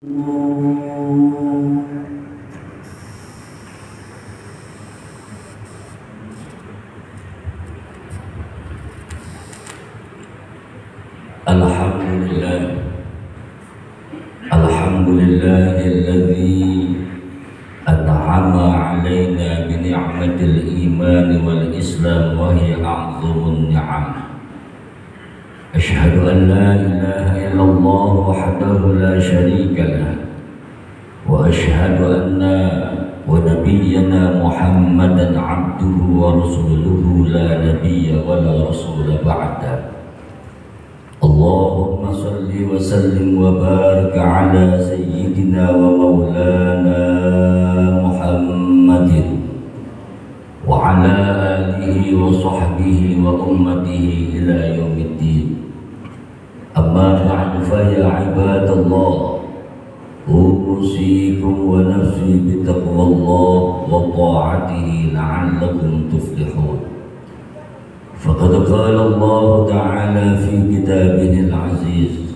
Alhamdulillahilladzi an'ama 'alaina bi ni'matil iman wal islam wa hiya a'dhamun ni'am. Asyhadu an la ilaha illallah wahdahu la syarika lah wa asyhadu anna wa nabiyyana Muhammadan 'abduhu wa rasuluhu la nabiyya wa la rasula ba'da. Allahumma salli wa sallim wa barik ala sayyidina wa maulana Muhammadin wa ala alihi wa sahbihi wa ummatihi ila yaumiddin. Amma ba'du fa ya ibadallah, usikum wa nafsi bi taqwallah wa ta'atihi la'allakum tuflihun. فقد قال الله تعالى في كتابه العزيز: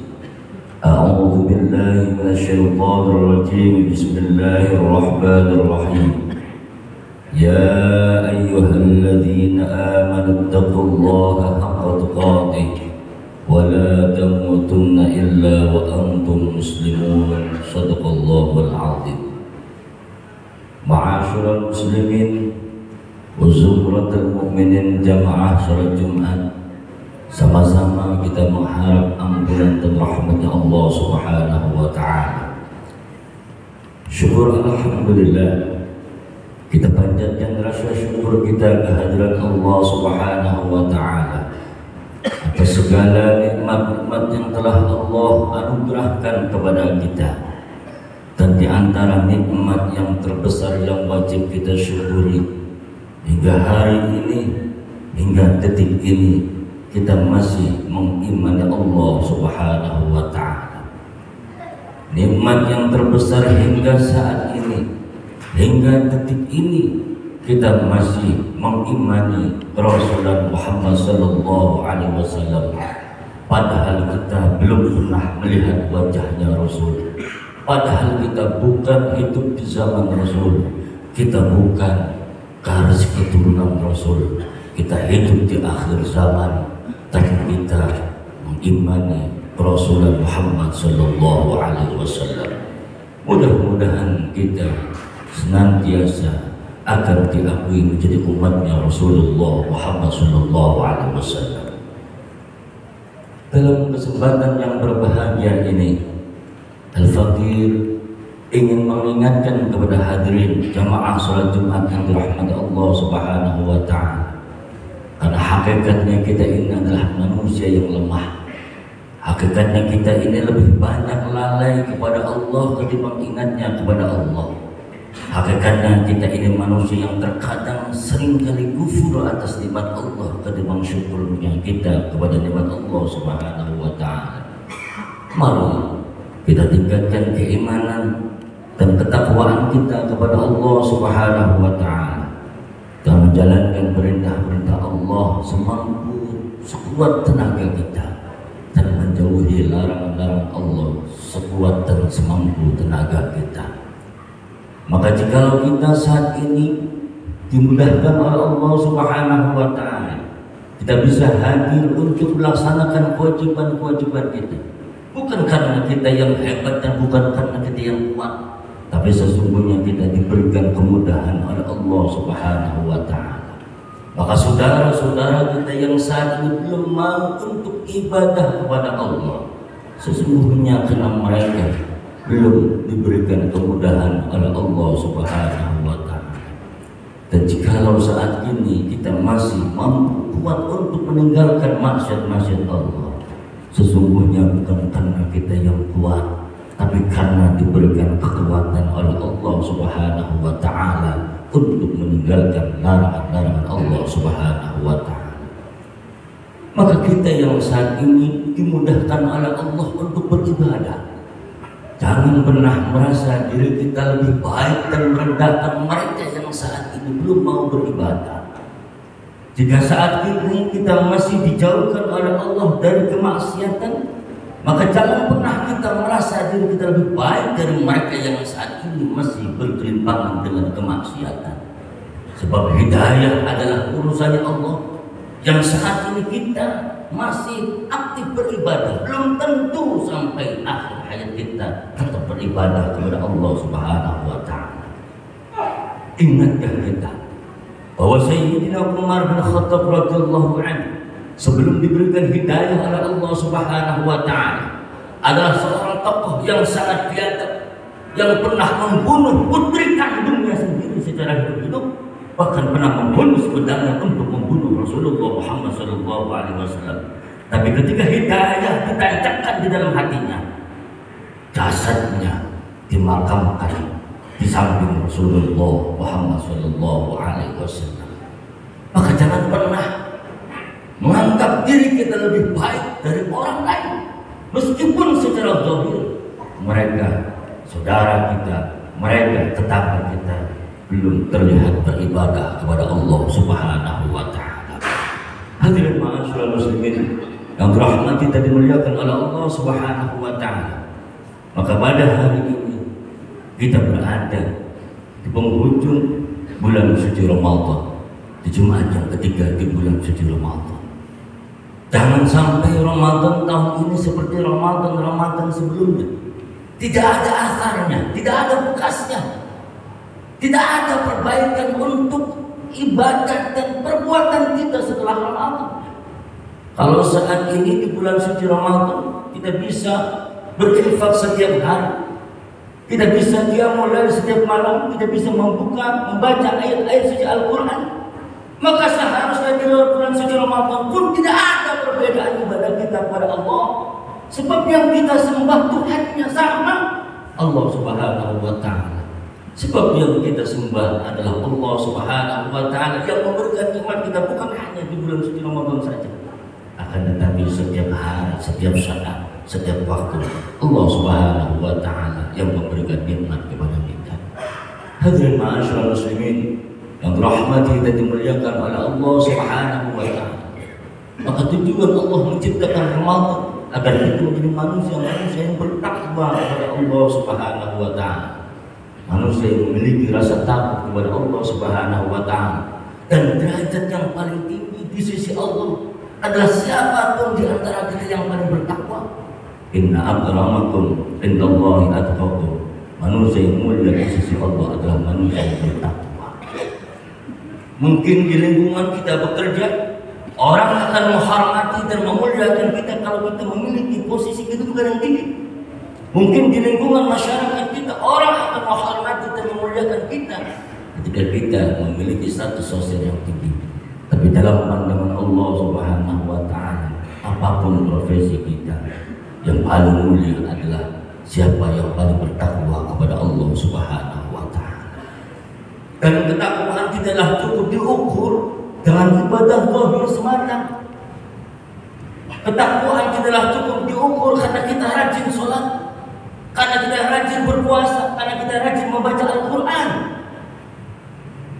أعوذ بالله من الشيطان الرجيم، بسم الله الرحمن الرحيم. يا أيها الذين آمنوا اتقوا الله حق تقاته ولا تموتن إلا وأنتم مسلمون. صدق الله العظيم. معاشر المسلمين Uzumratul mu'minin jamaah salat Jumat, sama-sama kita mengharap ampunan dan rahmatnya Allah Subhanahu wa ta'ala. Syukur alhamdulillah, kita panjatkan rasa syukur kita kehadiran Allah Subhanahu wa ta'ala atas segala nikmat-nikmat yang telah Allah anugerahkan kepada kita. Dan di antara nikmat yang terbesar yang wajib kita syukuri, hingga hari ini, hingga detik ini, kita masih mengimani Allah Subhanahu wa ta'ala. Nikmat yang terbesar hingga saat ini, hingga detik ini, kita masih mengimani Rasulullah Muhammad sallallahu alaihi wasallam. Padahal kita belum pernah melihat wajahnya Rasul. Padahal kita bukan hidup di zaman Rasul. Kita bukan garis keturunan Rasul, kita hidup di akhir zaman, tapi kita mengimani Rasulullah Muhammad sallallahu alaihi wasallam. Mudah-mudahan kita senantiasa akan diakui menjadi umatnya Rasulullah Muhammad sallallahu alaihi wasallam. Dalam kesempatan yang berbahagia ini, Al-Faqir ingin mengingatkan kepada hadirin jamaah salat Jumat yang dirahmati Allah Subhanahu wa ta'ala, karena hakikatnya kita ini adalah manusia yang lemah. Hakikatnya kita ini lebih banyak lalai kepada Allah ketimbang ingatnya kepada Allah. Hakikatnya kita ini manusia yang terkadang seringkali kufur atas nikmat Allah ketimbang syukurnya kita kepada nikmat Allah Subhanahu wa ta'ala. Mari kita tingkatkan keimanan dan ketakwaan kita kepada Allah Subhanahu wa ta'ala, dan menjalankan perintah-perintah Allah semampu sekuat tenaga kita, dan menjauhi larangan-larangan Allah sekuat dan semampu tenaga kita. Maka jikalau kita saat ini dimudahkan oleh Allah Subhanahu wa ta'ala, kita bisa hadir untuk melaksanakan kewajiban-kewajiban kita, bukan karena kita yang hebat dan bukan karena kita yang kuat, tapi sesungguhnya kita diberikan kemudahan oleh Allah Subhanahu wa ta'ala. Maka saudara-saudara kita yang saat ini belum mau untuk ibadah kepada Allah, sesungguhnya karena mereka belum diberikan kemudahan oleh Allah Subhanahu wa ta'ala. Dan jikalau saat ini kita masih mampu kuat untuk meninggalkan maksiat-maksiat Allah, sesungguhnya bukan karena kita yang kuat, tapi karena diberikan kekuatan oleh Allah Subhanahu wa ta'ala untuk meninggalkan larangan-larangan Allah Subhanahu wa ta'ala. Maka kita yang saat ini dimudahkan oleh Allah untuk beribadah, jangan pernah merasa diri kita lebih baik dan merendahkan mereka yang saat ini belum mau beribadah. Jika saat ini kita masih dijauhkan oleh Allah dari kemaksiatan, Maka jangan pernah kita merasa diri kita lebih baik dari mereka yang saat ini masih bergelimpangan dengan kemaksiatan. Sebab hidayah adalah urusannya Allah. Yang saat ini kita masih aktif beribadah, belum tentu sampai akhir hayat kita tetap beribadah kepada Allah Subhanahu wa Ta'ala. Ingatkan kita bahwa Sayyidina Umar bin Khattab radhiyallahu anhu sebelum diberikan hidayah oleh Allah Subhanahu wa Ta'ala adalah seorang tokoh yang sangat biadab, yang pernah membunuh putri kandungnya sendiri secara hidup, bahkan pernah membunuh sebenarnya untuk membunuh Rasulullah Muhammad SAW. Tapi ketika hidayah ditancapkan di dalam hatinya, jasadnya dimakamkan di samping Rasulullah Muhammad SAW. Maka jangan pernah menganggap diri kita lebih baik dari orang lain, meskipun secara zahir mereka saudara kita, mereka tetangga kita belum terlihat beribadah kepada Allah Subhanahu wa Ta'ala. Hadirin ma'asyiral muslimin yang dirahmati dan dimuliakan oleh Allah Subhanahu wa Ta'ala. Maka pada hari ini kita berada di penghujung bulan suci Ramadan, di Jumat yang ketiga di bulan suci Ramadan. Jangan sampai Ramadan tahun ini seperti Ramadan sebelumnya. Tidak ada asarnya, tidak ada bekasnya. Tidak ada perbaikan untuk ibadat dan perbuatan kita setelah Ramadan. Kalau saat ini di bulan suci Ramadan kita bisa berinfak setiap hari, kita bisa qiyamul lail setiap malam, kita bisa membaca ayat-ayat suci Al-Quran, maka seharusnya di luar bulan suci Ramadan pun tidak ada perbedaan ibadah kita kepada Allah. Sebab yang kita sembah Tuhannya sama, Allah Subhanahu wa Ta'ala. Sebab yang kita sembah adalah Allah Subhanahu wa Ta'ala yang memberikan nikmat kita, bukan hanya di bulan suci Ramadan saja, akan tetapi setiap hari, setiap saat, setiap waktu Allah Subhanahu wa Ta'ala yang memberikan nikmat kepada kita. Hadirin ma'asyiral muslimin yang dirahmati dan dimuliakan oleh Allah Subhanahu wa Ta'ala. Maka tujuan Allah menciptakan Ramadan agar kita menjadi manusia yang bertakwa kepada Allah Subhanahu wa Ta'ala. Manusia yang memiliki rasa takut kepada Allah Subhanahu wa Ta'ala. Dan derajat yang paling tinggi di sisi Allah adalah siapapun di antara kita yang paling bertakwa. Inna akramakum indallahi atqakum. Manusia yang mulia di sisi Allah adalah manusia yang bertakwa. Mungkin di lingkungan kita bekerja, orang akan menghormati dan memuliakan kita kalau kita memiliki posisi kedudukan yang tinggi. Mungkin di lingkungan masyarakat kita, orang akan menghormati dan memuliakan kita ketika kita memiliki status sosial yang tinggi. Tapi dalam pandangan Allah Subhanahu wa Ta'ala, apapun profesi kita, yang paling mulia adalah siapa yang paling bertakwa kepada Allah Subhanahu wa Ta'ala. Dan ketakwaan tidaklah cukup diukur dengan ibadah zahir semata. Ketakwaan tidaklah cukup diukur karena kita rajin sholat, karena kita rajin berpuasa, karena kita rajin membaca Al-Quran.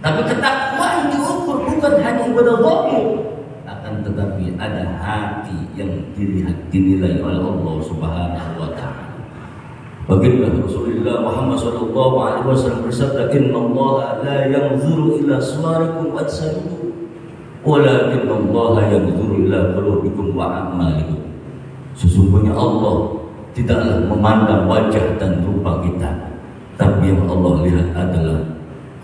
Tapi ketakwaan diukur bukan hanya ibadah zahir, akan tetapi ada hati yang dinilai oleh Allah Subhanahu wa Ta'ala. Baginda Rasulullah Muhammad SAW bersabda, Innallaha la yanzuru ila suwarikum wa ajsamikum, walakinnallaha yanzuru ila qulubikum wa a'malikum. Sesungguhnya Allah tidaklah memandang wajah dan rupa kita, tapi yang Allah lihat adalah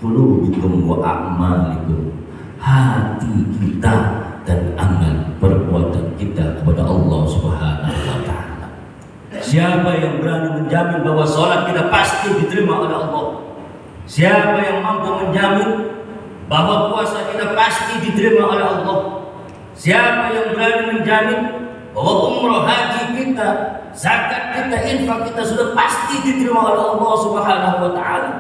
qulubikum wa a'malikum, hati kita dan amal perbuatan kita kepada Allah Subhanahu wa Ta'ala. Siapa yang berani menjamin bahwa sholat kita pasti diterima oleh Allah? Siapa yang mampu menjamin bahwa puasa kita pasti diterima oleh Allah? Siapa yang berani menjamin bahwa umrah haji kita, zakat kita, infak kita sudah pasti diterima oleh Allah Subhanahu wa Ta'ala?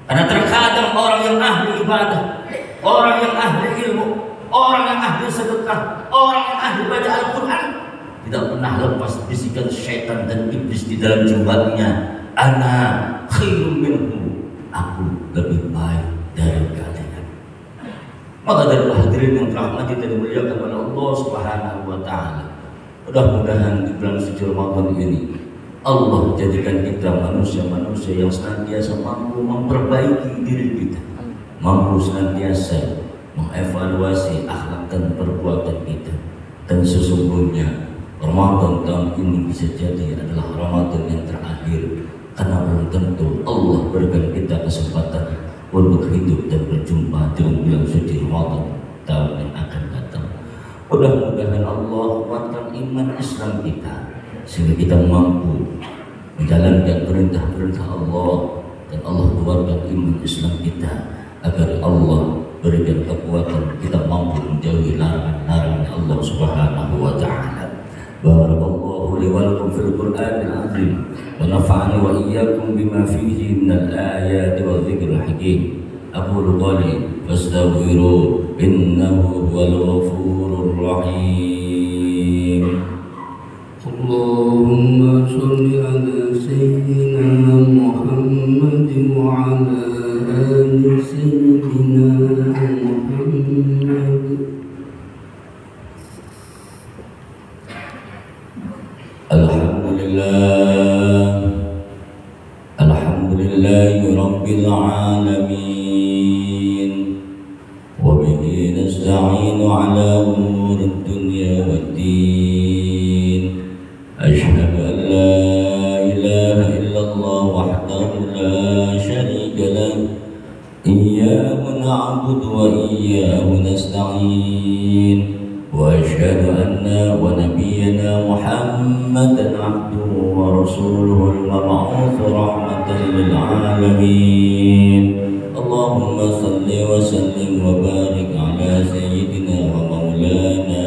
Karena terkadang orang yang ahli ibadah, orang yang ahli ilmu, orang yang ahli sedekah, orang yang ahli baca Al-Quran tidak pernah lepas bisikan syaitan dan iblis di dalam jubahnya, ana khairum minhu, aku lebih baik dari kalian. Maka dari hadirin yang rahmati dan dimuliakan oleh Allah Subhanahu wa Ta'ala, Mudah-mudahan di bulan suci Ramadan ini Allah jadikan kita manusia-manusia yang senantiasa mampu memperbaiki diri kita, mampu senantiasa mengevaluasi akhlak dan perbuatan kita. Dan sesungguhnya Ramadan tahun ini bisa jadi adalah Ramadan yang terakhir, karena belum tentu Allah berikan kita kesempatan untuk hidup dan berjumpa dengan bulan suci Ramadan tahun yang akan datang. Mudah-mudahan Allah kuatkan iman Islam kita sehingga kita mampu menjalankan perintah-perintah Allah, dan Allah kuatkan iman Islam kita agar Allah berikan kekuatan kita mampu menjauhi larangan-larangan Allah Subhanahu wa taala. Barakallahu li wa lakum fil Qur'anil azim wa nafa'ani wa iyyakum bima fihi minal ayati wa dzikril hakim. Aqulu qali fastaghfiru innahu huwal ghafurur rahim. Allahumma sholli ala sayyidina Muhammad wa ala ali sayyidina Muhammad. Alhamdulillahi rabbil alamin, wa bihi nasta'inu ala umurid dunya waddin. Ashhadu an la ilaha illallah wahdahu la syarika lahu, iyyahu na'budu wa iyyahu nasta'in, wa ashhadu anna wa nabiyyana Muhammadan abduhu wa rasuluhu al-mab'uts rahmatan lil alamin. Allahumma salli wa sallim wa barik ala sayyidina wa maulana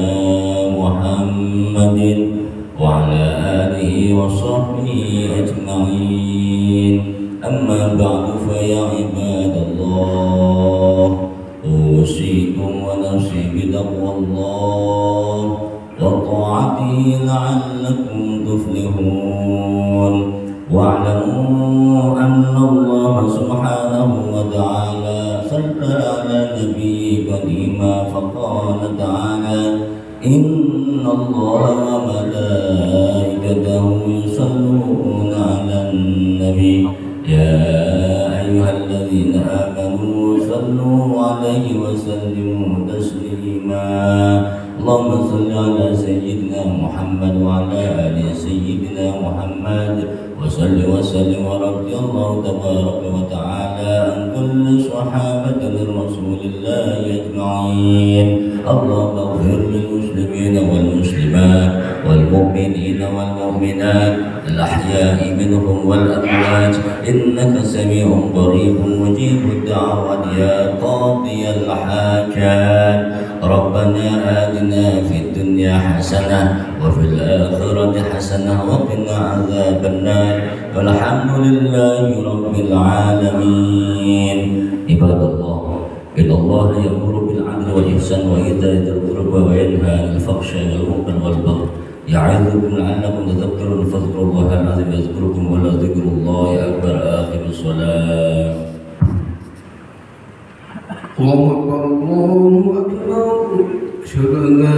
Muhammadin wa ala alihi wa sahbihi ajma'in. Amma ba'du, fa ya ibadallah, usikum wa nafsi bitaqwallah wa ta'atihi la'allakum tuflihun. Wa'lamu anna Allah subhanahu wa ta'ala salla ala nabiyyi qadima faqala ta'ala inna Allah wa malaikatahu yusalluna ala nabi ya ayyuhalladzina amanu sallu alaihi wa sallimu taslima. Allahumma salli ala sayyidina Muhammad wa ala ali sayyidina Muhammad wa salli wa sallim wa radiyallahu tabaraka wa ta'ala an kulli sahabatin rasulillahi ajma'in. Allahumma ighfir lil muslimina wal muslimat wal mu'minina wal mu'minat al ahya'i minhum wal amwat innaka sami'un qaribun mujibud da'wat ya qadiyal hajat. Rabbana atina fid dunya hasanah wa fil akhirati hasanah wa qina adzabannar. Walhamdulillahi rabbil alamin. Ibadallah, innallaha ya'muru bil 'adli wal ihsani wa ita'i dzil qurba wa yanha 'anil fahsya'i wal munkari wal baghi ya'idukum la'allakum tadhakkarun. Fadhkurullahal 'azim yadhkurukum wa la dzikrullahi akbar. Akhirus shalah. Allahu akbar, Allahu akbar. Asyhadu an la